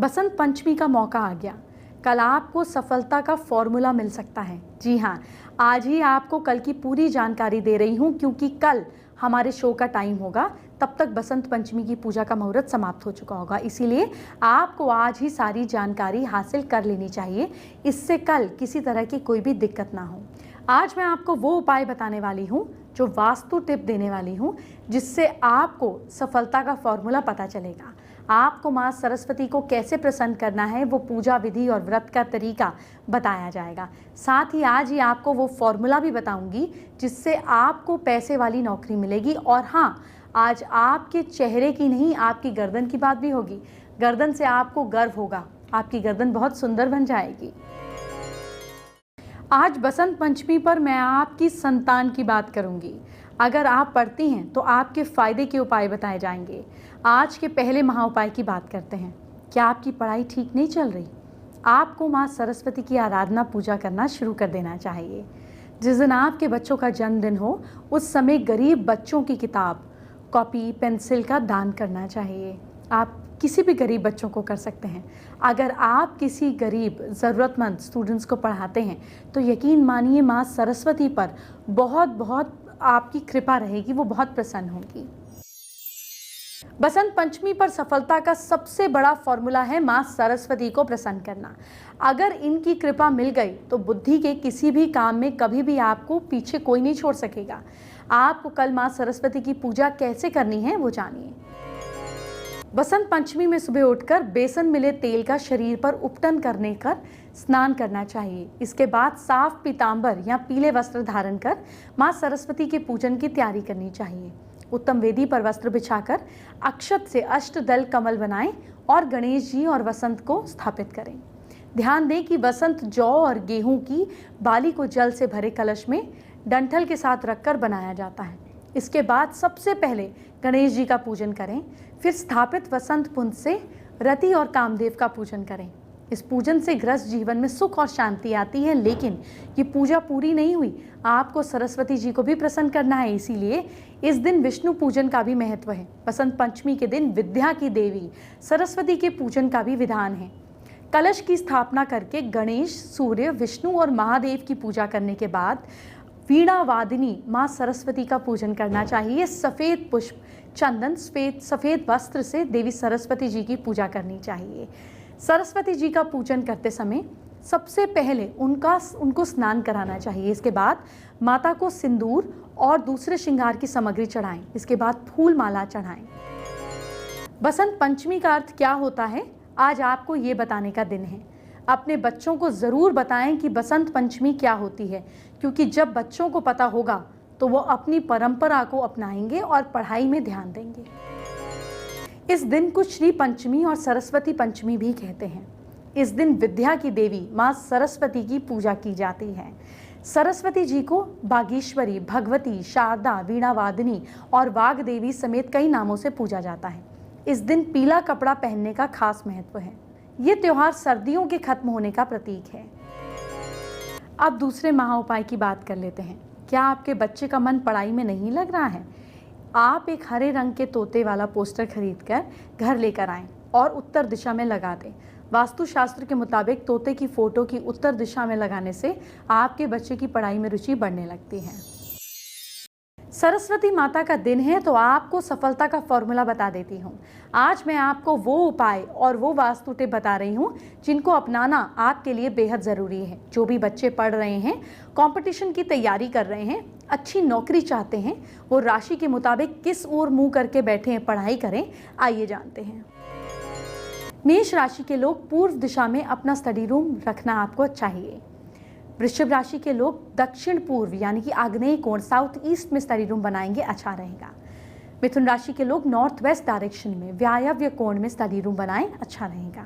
बसंत पंचमी का मौका आ गया। कल आपको सफलता का फॉर्मूला मिल सकता है। जी हाँ, आज ही आपको कल की पूरी जानकारी दे रही हूँ, क्योंकि कल हमारे शो का टाइम होगा, तब तक बसंत पंचमी की पूजा का मुहूर्त समाप्त हो चुका होगा। इसीलिए आपको आज ही सारी जानकारी हासिल कर लेनी चाहिए, इससे कल किसी तरह की कोई भी दिक्कत ना हो। आज मैं आपको वो उपाय बताने वाली हूँ, जो वास्तु टिप देने वाली हूँ, जिससे आपको सफलता का फॉर्मूला पता चलेगा। आपको माँ सरस्वती को कैसे प्रसन्न करना है, वो पूजा विधि और व्रत का तरीका बताया जाएगा। साथ ही आज ही आपको वो फॉर्मूला भी बताऊंगी जिससे आपको पैसे वाली नौकरी मिलेगी। और हाँ, आज आपके चेहरे की नहीं, आपकी गर्दन की बात भी होगी। गर्दन से आपको गर्व होगा, आपकी गर्दन बहुत सुंदर बन जाएगी। आज बसंत पंचमी पर मैं आपकी संतान की बात करूंगी। अगर आप पढ़ती हैं तो आपके फायदे के उपाय बताए जाएंगे। आज के पहले महाउपाय की बात करते हैं। क्या आपकी पढ़ाई ठीक नहीं चल रही? आपको माँ सरस्वती की आराधना पूजा करना शुरू कर देना चाहिए। जिस दिन आपके बच्चों का जन्मदिन हो, उस समय गरीब बच्चों की किताब, कॉपी, पेंसिल का दान करना चाहिए। आप किसी भी गरीब बच्चों को कर सकते हैं। अगर आप किसी गरीब ज़रूरतमंद स्टूडेंट्स को पढ़ाते हैं तो यकीन मानिए माँ सरस्वती पर बहुत बहुत आपकी कृपा रहेगी, वो बहुत प्रसन्न होंगी। बसंत पंचमी पर सफलता का सबसे बड़ा फॉर्मूला है माँ सरस्वती को प्रसन्न करना। अगर इनकी कृपा मिल गई तो बुद्धि के किसी भी काम में कभी भी आपको पीछे कोई नहीं छोड़ सकेगा। आपको कल माँ सरस्वती की पूजा कैसे करनी है वो जानिए। बसंत पंचमी में सुबह उठकर बेसन मिले तेल का शरीर पर उपटन करने कर स्नान करना चाहिए। इसके बाद साफ पीतांबर या पीले वस्त्र धारण कर माँ सरस्वती के पूजन की तैयारी करनी चाहिए। उत्तम वेदी पर वस्त्र बिछाकर अक्षत से अष्टदल कमल बनाएं और गणेश जी और वसंत को स्थापित करें। ध्यान दें कि वसंत जौ और गेहूं की बाली को जल से भरे कलश में डंठल के साथ रखकर बनाया जाता है। इसके बाद सबसे पहले गणेश जी का पूजन करें, फिर स्थापित वसंत पुंज से रति और कामदेव का पूजन करें। इस पूजन से गृहस्थ जीवन में सुख और शांति आती है। लेकिन ये पूजा पूरी नहीं हुई, आपको सरस्वती जी को भी प्रसन्न करना है। इसीलिए इस दिन विष्णु पूजन का भी महत्व है। बसंत पंचमी के दिन विद्या की देवी सरस्वती के पूजन का भी विधान है। कलश की स्थापना करके गणेश, सूर्य, विष्णु और महादेव की पूजा करने के बाद वीणा वादिनी माँ सरस्वती का पूजन करना चाहिए। सफ़ेद पुष्प, चंदन, सफ़ेद वस्त्र से देवी सरस्वती जी की पूजा करनी चाहिए। सरस्वती जी का पूजन करते समय सबसे पहले उनको स्नान कराना चाहिए। इसके बाद माता को सिंदूर और दूसरे श्रृंगार की सामग्री चढ़ाएं। इसके बाद फूल माला चढ़ाएं। बसंत पंचमी का अर्थ क्या होता है, आज आपको ये बताने का दिन है। अपने बच्चों को ज़रूर बताएं कि बसंत पंचमी क्या होती है, क्योंकि जब बच्चों को पता होगा तो वो अपनी परंपरा को अपनाएंगे और पढ़ाई में ध्यान देंगे। इस दिन को श्री पंचमी और सरस्वती पंचमी भी कहते हैं। इस दिन विद्या की देवी माँ सरस्वती की पूजा की जाती है। सरस्वती जी को बागेश्वरी, भगवती, शारदा, वीणावादिनी और वाग देवी समेत कई नामों से पूजा जाता है। इस दिन पीला कपड़ा पहनने का खास महत्व है। ये त्योहार सर्दियों के खत्म होने का प्रतीक है। अब दूसरे महाउपाय की बात कर लेते हैं। क्या आपके बच्चे का मन पढ़ाई में नहीं लग रहा है? आप एक हरे रंग के तोते वाला पोस्टर खरीदकर घर लेकर आएं और उत्तर दिशा में लगा दें। वास्तुशास्त्र के मुताबिक तोते की फोटो की उत्तर दिशा में लगाने से आपके बच्चे की पढ़ाई में रुचि बढ़ने लगती है। सरस्वती माता का दिन है तो आपको सफलता का फॉर्मूला बता देती हूँ। आज मैं आपको वो उपाय और वो वास्तु टिप बता रही हूँ जिनको अपनाना आपके लिए बेहद ज़रूरी है। जो भी बच्चे पढ़ रहे हैं, कंपटीशन की तैयारी कर रहे हैं, अच्छी नौकरी चाहते हैं, वो राशि के मुताबिक किस ओर मुंह करके बैठे हैं, पढ़ाई करें, आइए जानते हैं। मेष राशि के लोग पूर्व दिशा में अपना स्टडी रूम रखना आपको चाहिए। वृषभ राशि के लोग दक्षिण पूर्व यानी कि आग्नेय कोण, साउथ ईस्ट में स्टडी रूम बनाएंगे, अच्छा रहेगा। मिथुन राशि के लोग नॉर्थ वेस्ट डायरेक्शन में वायव्य कोण में स्टडी रूम बनाएं, अच्छा रहेगा।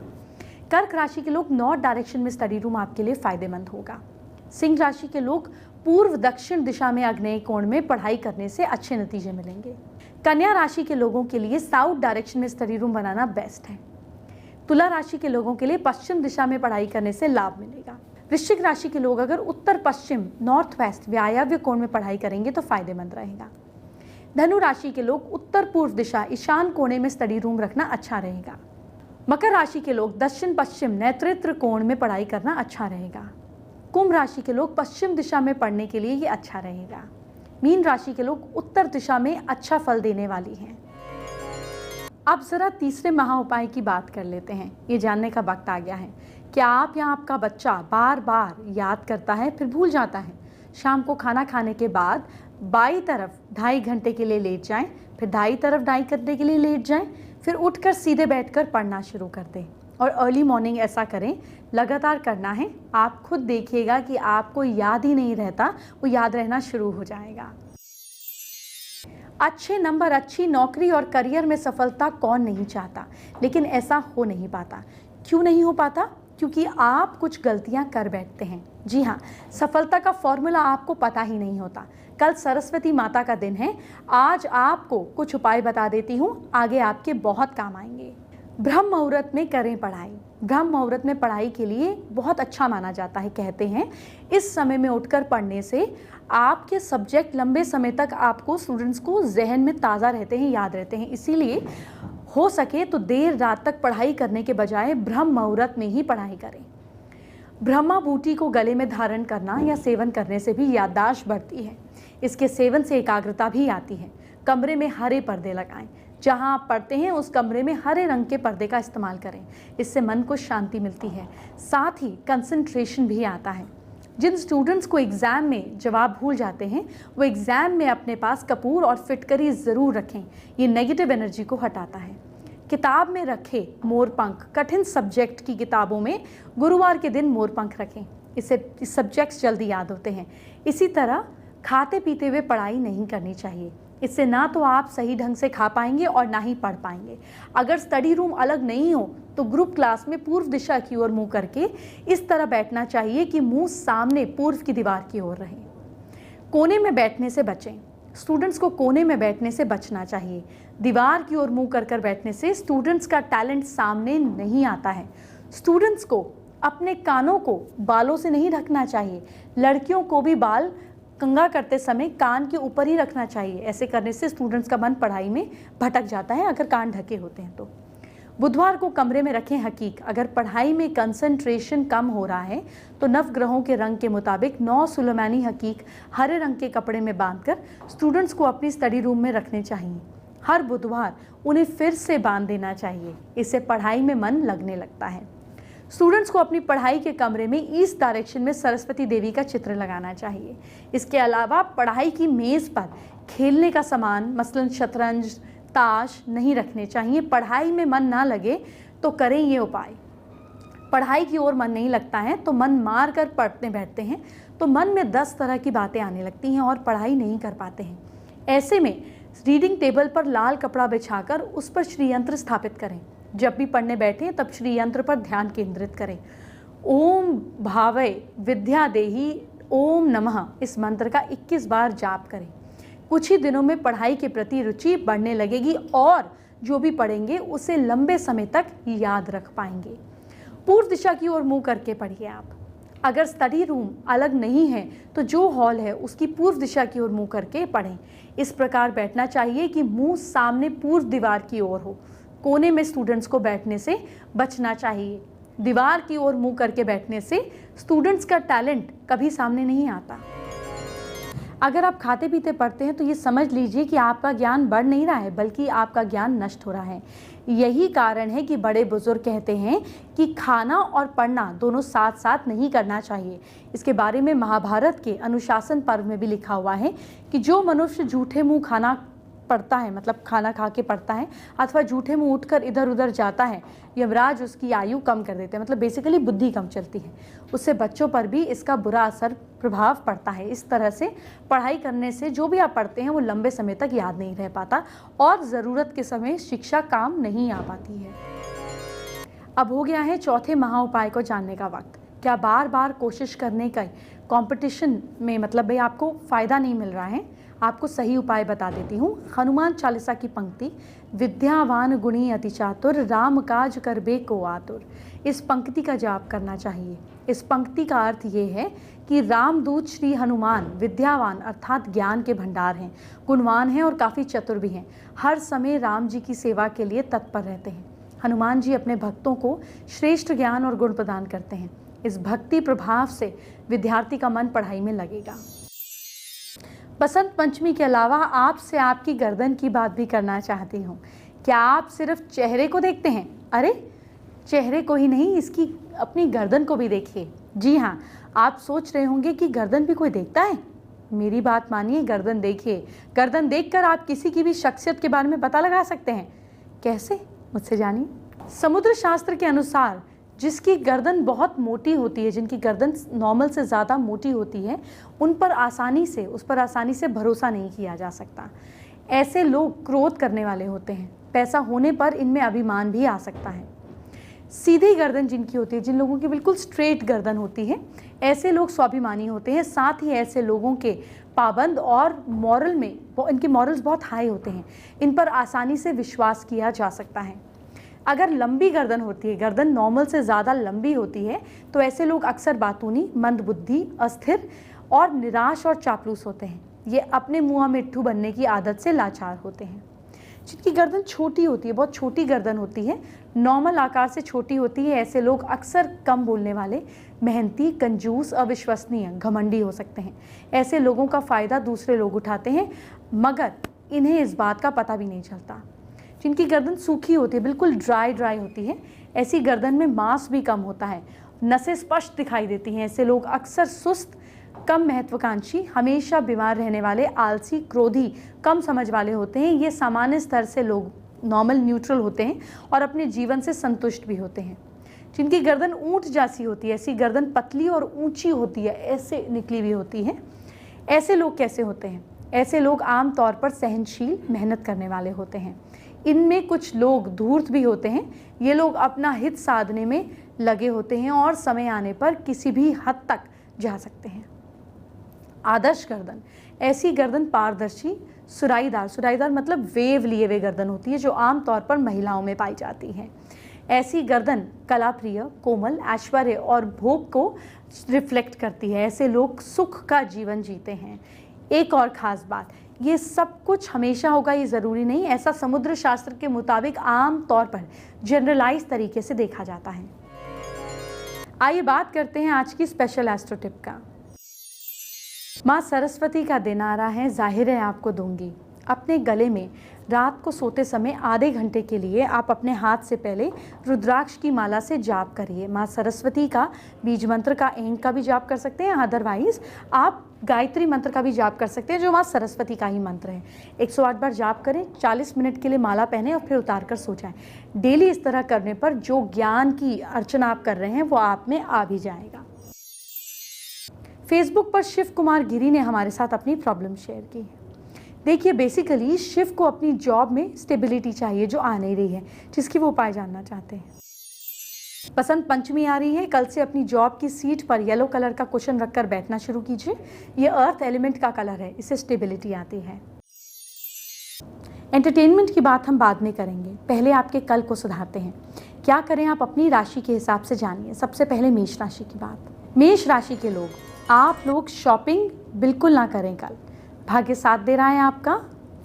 कर्क राशि के लोग नॉर्थ डायरेक्शन में स्टडी रूम आपके लिए फायदेमंद होगा। सिंह राशि के लोग पूर्व दक्षिण दिशा में आग्नेय कोण में पढ़ाई करने से अच्छे नतीजे मिलेंगे। कन्या राशि के लोगों के लिए साउथ डायरेक्शन में स्टडी रूम बनाना बेस्ट है। तुला राशि के लोगों के लिए पश्चिम दिशा में पढ़ाई करने से लाभ मिलेगा। वृश्चिक राशि के लोग अगर उत्तर पश्चिम, नॉर्थ वेस्ट, वायव्य कोण में पढ़ाई करेंगे तो फायदेमंद रहेगा। धनु राशि के लोग उत्तर पूर्व दिशा, ईशान कोने में स्टडी रूम रखना अच्छा रहेगा। मकर राशि के लोग दक्षिण पश्चिम नेतृत्व कोण में पढ़ाई करना अच्छा रहेगा। कुंभ राशि के लोग पश्चिम दिशा में पढ़ने के लिए ये अच्छा रहेगा। मीन राशि के लोग उत्तर दिशा में अच्छा फल देने वाली हैं। अब जरा तीसरे महा उपाय की बात कर लेते हैं। ये जानने का वक्त आ गया है, क्या आप या आपका बच्चा बार बार याद करता है फिर भूल जाता है? शाम को खाना खाने के बाद बाई तरफ 2.5 घंटे के लिए लेट जाएं, फिर दाई तरफ 2.5 घंटे के लिए लेट जाएं, फिर उठकर सीधे बैठकर पढ़ना शुरू कर दें और अर्ली मॉर्निंग ऐसा करें। लगातार करना है, आप खुद देखिएगा कि आपको याद ही नहीं रहता, वो याद रहना शुरू हो जाएगा। अच्छे नंबर, अच्छी नौकरी और करियर में सफलता कौन नहीं चाहता, लेकिन ऐसा हो नहीं पाता। क्यों नहीं हो पाता? क्योंकि आप कुछ गलतियां कर बैठते हैं। जी हाँ, सफलता का फॉर्मूला आपको पता ही नहीं होता। कल सरस्वती माता का दिन है, आज आपको कुछ उपाय बता देती हूँ, आगे आपके बहुत काम आएंगे। ब्रह्म मुहूर्त में करें पढ़ाई। ब्रह्म मुहूर्त में पढ़ाई के लिए बहुत अच्छा माना जाता है। कहते हैं इस समय में उठकर पढ़ने से आपके सब्जेक्ट लंबे समय तक आपको स्टूडेंट्स को जहन में ताज़ा रहते हैं, याद रहते हैं। इसीलिए हो सके तो देर रात तक पढ़ाई करने के बजाय ब्रह्म मुहूर्त में ही पढ़ाई करें। ब्रह्मा बूटी को गले में धारण करना या सेवन करने से भी याददाश्त बढ़ती है। इसके सेवन से एकाग्रता भी आती है। कमरे में हरे पर्दे लगाएं। जहां आप पढ़ते हैं उस कमरे में हरे रंग के पर्दे का इस्तेमाल करें। इससे मन को शांति मिलती है, साथ ही कंसंट्रेशन भी आता है। जिन स्टूडेंट्स को एग्ज़ाम में जवाब भूल जाते हैं वो एग्ज़ाम में अपने पास कपूर और फिटकरी ज़रूर रखें। ये नेगेटिव एनर्जी को हटाता है। किताब में रखे मोरपंख, कठिन सब्जेक्ट की किताबों में गुरुवार के दिन मोरपंख रखें। इससे सब्जेक्ट्स जल्दी याद होते हैं। इसी तरह खाते पीते हुए पढ़ाई नहीं करनी चाहिए। इससे ना तो आप सही ढंग से खा पाएंगे और ना ही पढ़ पाएंगे। अगर स्टडी रूम अलग नहीं हो तो ग्रुप क्लास में पूर्व दिशा की ओर मुंह करके इस तरह बैठना चाहिए कि मुंह सामने पूर्व की दीवार की ओर रहे। कोने में बैठने से बचें। स्टूडेंट्स को कोने में बैठने से बचना चाहिए। दीवार की ओर मुंह कर बैठने से स्टूडेंट्स का टैलेंट सामने नहीं आता है। स्टूडेंट्स को अपने कानों को बालों से नहीं ढकना चाहिए। लड़कियों को भी बाल कंघा करते समय कान के ऊपर ही रखना चाहिए। ऐसे करने से स्टूडेंट्स का मन पढ़ाई में भटक जाता है अगर कान ढके होते हैं तो। बुधवार को कमरे में रखें हकीक। अगर पढ़ाई में कंसंट्रेशन कम हो रहा है तो नवग्रहों के रंग के मुताबिक 9 सुलेमानी हकीक हरे रंग के कपड़े में बांधकर स्टूडेंट्स को अपनी स्टडी रूम में रखने चाहिए। हर बुधवार उन्हें फिर से बांध देना चाहिए। इससे पढ़ाई में मन लगने लगता है। स्टूडेंट्स को अपनी पढ़ाई के कमरे में ईस्ट डायरेक्शन में सरस्वती देवी का चित्र लगाना चाहिए। इसके अलावा पढ़ाई की मेज़ पर खेलने का सामान मसलन शतरंज, ताश नहीं रखने चाहिए। पढ़ाई में मन ना लगे तो करें ये उपाय। पढ़ाई की ओर मन नहीं लगता है तो मन मार कर पढ़ने बैठते हैं तो मन में 10 तरह की बातें आने लगती हैं और पढ़ाई नहीं कर पाते हैं। ऐसे में रीडिंग टेबल पर लाल कपड़ा बिछाकर उस पर श्री यंत्र स्थापित करें। जब भी पढ़ने बैठें तब श्री यंत्र पर ध्यान केंद्रित करें। ओम भावय विद्या देही ओम नमः इस मंत्र का 21 बार जाप करें। कुछ ही दिनों में पढ़ाई के प्रति रुचि बढ़ने लगेगी और जो भी पढ़ेंगे उसे लंबे समय तक याद रख पाएंगे। पूर्व दिशा की ओर मुंह करके पढ़िए आप। अगर स्टडी रूम अलग नहीं है तो जो हॉल है उसकी पूर्व दिशा की ओर मुंह करके पढ़ें। इस प्रकार बैठना चाहिए कि मुंह सामने पूर्व दीवार की ओर हो। कोने में स्टूडेंट्स को बैठने से बचना चाहिए। दीवार की ओर मुंह करके बैठने से स्टूडेंट्स का टैलेंट कभी सामने नहीं आता। अगर आप खाते पीते पढ़ते हैं तो ये समझ लीजिए कि आपका ज्ञान बढ़ नहीं रहा है बल्कि आपका ज्ञान नष्ट हो रहा है। यही कारण है कि बड़े बुजुर्ग कहते हैं कि खाना और पढ़ना दोनों साथ साथ नहीं करना चाहिए। इसके बारे में महाभारत के अनुशासन पर्व में भी लिखा हुआ है कि जो मनुष्य झूठे मुंह खाना पढ़ता है, मतलब खाना खा के पढ़ता है, अथवा झूठे मुंह उठकर इधर उधर जाता है, यमराज उसकी आयु कम कर देते हैं, मतलब बेसिकली बुद्धि कम चलती है। उससे बच्चों पर भी इसका बुरा असर प्रभाव पड़ता है। इस तरह से पढ़ाई करने से जो भी आप पढ़ते हैं वो लंबे समय तक याद नहीं रह पाता और ज़रूरत के समय शिक्षा काम नहीं आ पाती है। अब हो गया है चौथे महा उपाय को जानने का वक्त। क्या बार बार कोशिश करने का कंपटीशन में मतलब भाई आपको फ़ायदा नहीं मिल रहा है? आपको सही उपाय बता देती हूँ। हनुमान चालीसा की पंक्ति, विद्यावान गुणी अति चातुर राम काज करबे को आतुर, इस पंक्ति का जाप करना चाहिए। इस पंक्ति का अर्थ ये है कि रामदूत श्री हनुमान विद्यावान अर्थात ज्ञान के भंडार हैं, गुणवान हैं और काफ़ी चतुर भी हैं। हर समय राम जी की सेवा के लिए तत्पर रहते हैं। हनुमान जी अपने भक्तों को श्रेष्ठ ज्ञान और गुण प्रदान करते हैं। इस भक्ति प्रभाव से विद्यार्थी का मन पढ़ाई में लगेगा। बसंत पंचमी के अलावा आपसे आपकी गर्दन की बात भी करना चाहती हूँ। क्या आप सिर्फ चेहरे को देखते हैं? अरे चेहरे को ही नहीं, इसकी अपनी गर्दन को भी देखिए। जी हाँ, आप सोच रहे होंगे कि गर्दन भी कोई देखता है। मेरी बात मानिए, गर्दन देखिए। गर्दन देखकर आप किसी की भी शख्सियत के बारे में पता लगा सकते हैं। कैसे? मुझसे जानिए। समुद्र शास्त्र के अनुसार जिसकी गर्दन बहुत मोटी होती है, जिनकी गर्दन नॉर्मल से ज़्यादा मोटी होती है, उस पर आसानी से भरोसा नहीं किया जा सकता। ऐसे लोग क्रोध करने वाले होते हैं। पैसा होने पर इनमें अभिमान भी आ सकता है। सीधी गर्दन जिनकी होती है, जिन लोगों की बिल्कुल स्ट्रेट गर्दन होती है, ऐसे लोग स्वाभिमानी होते हैं। साथ ही ऐसे लोगों के पाबंद और इनके मॉरल्स बहुत हाई होते हैं। इन पर आसानी से विश्वास किया जा सकता है। अगर लंबी गर्दन होती है, गर्दन नॉर्मल से ज़्यादा लंबी होती है, तो ऐसे लोग अक्सर बातूनी, मंदबुद्धि, अस्थिर और निराश और चापलूस होते हैं। ये अपने मुँह मिट्ठू बनने की आदत से लाचार होते हैं। जिनकी गर्दन छोटी होती है, बहुत छोटी गर्दन होती है, नॉर्मल आकार से छोटी होती है, ऐसे लोग अक्सर कम बोलने वाले, मेहनती, कंजूस, अविश्वसनीय, घमंडी हो सकते हैं। ऐसे लोगों का फ़ायदा दूसरे लोग उठाते हैं, मगर इन्हें इस बात का पता भी नहीं चलता। जिनकी गर्दन सूखी होती है, बिल्कुल ड्राई होती है, ऐसी गर्दन में मांस भी कम होता है, नसें स्पष्ट दिखाई देती हैं। ऐसे लोग अक्सर सुस्त, कम महत्वाकांक्षी, हमेशा बीमार रहने वाले, आलसी, क्रोधी, कम समझ वाले होते हैं। ये सामान्य स्तर से लोग नॉर्मल, न्यूट्रल होते हैं और अपने जीवन से संतुष्ट भी होते हैं। जिनकी गर्दन ऊंट जैसी होती है, ऐसी गर्दन पतली और ऊंची होती है, ऐसे निकली हुई होती है। ऐसे लोग कैसे होते हैं? ऐसे लोग आमतौर पर सहनशील, मेहनत करने वाले होते हैं। इनमें कुछ लोग धूर्त भी होते हैं। ये लोग अपना हित साधने में लगे होते हैं और समय आने पर किसी भी हद तक जा सकते हैं। आदर्श गर्दन, ऐसी गर्दन पारदर्शी, सुराईदार मतलब वेव लिए हुए गर्दन होती है, जो आमतौर पर महिलाओं में पाई जाती है। ऐसी गर्दन कलाप्रिय, कोमल, ऐश्वर्य और भोग को रिफ्लेक्ट करती है। ऐसे लोग सुख का जीवन जीते हैं। एक और ख़ास बात, ये सब कुछ हमेशा होगा ये ज़रूरी नहीं। ऐसा समुद्र शास्त्र के मुताबिक आम तौर पर जनरलाइज तरीके से देखा जाता है। आइए बात करते हैं आज की स्पेशल एस्ट्रो टिप का। माँ सरस्वती का दिन आ रहा है, जाहिर है आपको दूंगी। अपने गले में रात को सोते समय आधे घंटे के लिए आप अपने हाथ से पहले रुद्राक्ष की माला से जाप करिए। माँ सरस्वती का बीज मंत्र का, एंग का भी जाप कर सकते हैं। अदरवाइज आप गायत्री मंत्र का भी जाप कर सकते हैं, जो माँ सरस्वती का ही मंत्र है। 108 बार जाप करें, 40 मिनट के लिए माला पहने और फिर उतार कर सो जाएं। डेली इस तरह करने पर जो ज्ञान की अर्चना आप कर रहे हैं वो आप में आ भी जाएगा। फेसबुक पर शिव कुमार गिरी ने हमारे साथ अपनी प्रॉब्लम शेयर की है। देखिए, बेसिकली शिव को अपनी जॉब में स्टेबिलिटी चाहिए, जो आ नहीं रही है, जिसकी वो उपाय जानना चाहते हैं। बसंत पंचमी आ रही है, कल से अपनी जॉब की सीट पर येलो कलर का कुशन रखकर बैठना शुरू कीजिए। ये अर्थ एलिमेंट का कलर है, इससे स्टेबिलिटी आती है। एंटरटेनमेंट की बात हम बाद में करेंगे, पहले आपके कल को सुधारते हैं। क्या करें आप अपनी राशि के हिसाब से जानिए। सबसे पहले मेष राशि की बात। मेष राशि के लोग, आप लोग शॉपिंग बिल्कुल ना करें कल। भाग्य साथ दे रहा है आपका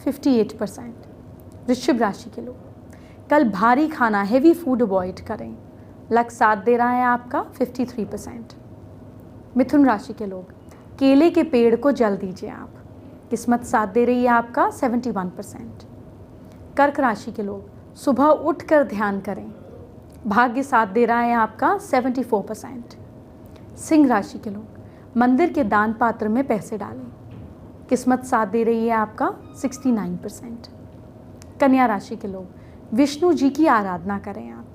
58%। वृश्चिक राशि के लोग, कल भारी खाना, हेवी फूड अवॉइड करें। लक साथ दे रहा है आपका 53%। मिथुन राशि के लोग, केले के पेड़ को जल दीजिए आप। किस्मत साथ दे रही है आपका 71%। कर्क राशि के लोग, सुबह उठकर ध्यान करें। भाग्य साथ दे रहा है आपका 74%। सिंह राशि के लोग, मंदिर के दान पात्र में पैसे डालें। किस्मत साथ दे रही है आपका 69%। कन्या राशि के लोग, विष्णु जी की आराधना करें आप।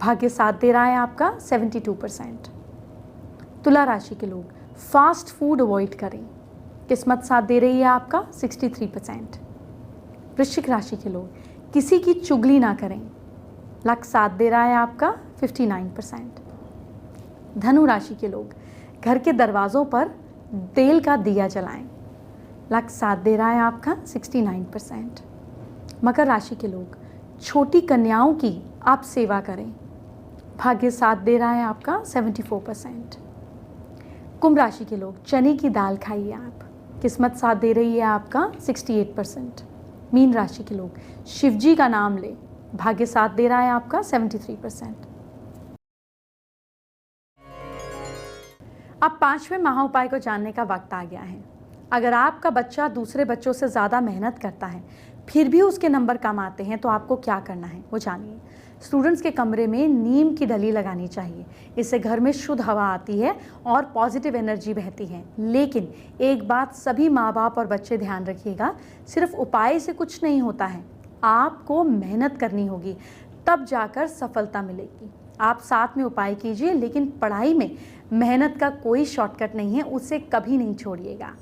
भाग्य साथ दे रहा है आपका 72%। तुला राशि के लोग, फास्ट फूड अवॉइड करें। किस्मत साथ दे रही है आपका 63%। वृश्चिक राशि के लोग, किसी की चुगली ना करें। लक साथ दे रहा है आपका 59%। धनु राशि के लोग, घर के दरवाज़ों पर तेल का दिया जलाएं। लक साथ दे रहा है आपका 69%। मकर राशि के लोग, छोटी कन्याओं की आप सेवा करें। भाग्य साथ दे रहा है आपका 74%। कुंभ राशि के लोग, चने की दाल खाइए आप। किस्मत साथ दे रही है आपका 68%। मीन राशि के लोग, शिवजी का नाम लें। भाग्य साथ दे रहा है आपका 73%। अब 5वें महाउपाय को जानने का वक्त आ गया है। अगर आपका बच्चा दूसरे बच्चों से ज़्यादा मेहनत करता है फिर भी उसके नंबर कम आते हैं तो आपको क्या करना है वो जानिए। स्टूडेंट्स के कमरे में नीम की डली लगानी चाहिए। इससे घर में शुद्ध हवा आती है और पॉजिटिव एनर्जी बहती है। लेकिन एक बात सभी माँ बाप और बच्चे ध्यान रखिएगा, सिर्फ उपाय से कुछ नहीं होता है, आपको मेहनत करनी होगी, तब जाकर सफलता मिलेगी। आप साथ में उपाय कीजिए, लेकिन पढ़ाई में मेहनत का कोई शॉर्टकट नहीं है, उसे कभी नहीं छोड़िएगा।